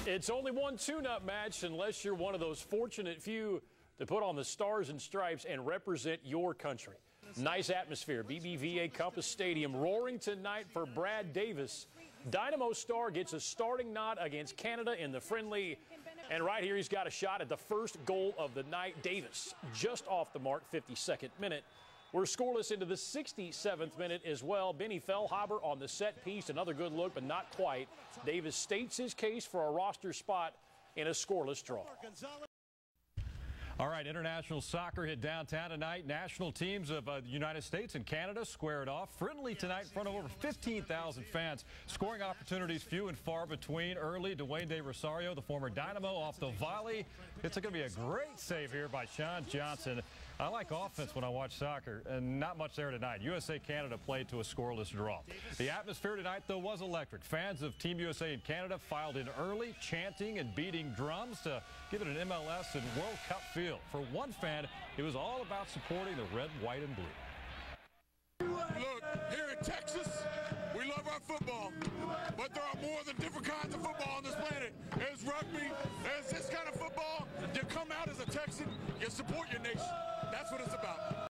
It's only one tune-up match unless you're one of those fortunate few to put on the stars and stripes and represent your country. Nice atmosphere. BBVA Compass Stadium roaring tonight for Brad Davis. Dynamo star gets a starting nod against Canada in the friendly. And right here, he's got a shot at the first goal of the night. Davis just off the mark, 52nd minute. We're scoreless into the 67th minute as well. Benny Feilhaber on the set piece. Another good look, but not quite. Davis states his case for a roster spot in a scoreless draw. All right, international soccer hit downtown tonight. National teams of the United States and Canada squared off. Friendly tonight in front of over 15,000 fans. Scoring opportunities few and far between. Early, Dwayne De Rosario, the former Dynamo, off the volley. It's going to be a great save here by Sean Johnson. I like offense when I watch soccer, and not much there tonight. USA-Canada played to a scoreless draw. The atmosphere tonight, though, was electric. Fans of Team USA and Canada filed in early, chanting and beating drums to give it an MLS and World Cup feel. For one fan, it was all about supporting the red, white, and blue. Look, here in Texas, we love our football, but there are more than different kinds of football on this planet. There's rugby, there's this kind of football. You come out as a Texan, you support your nation. That's what it's about.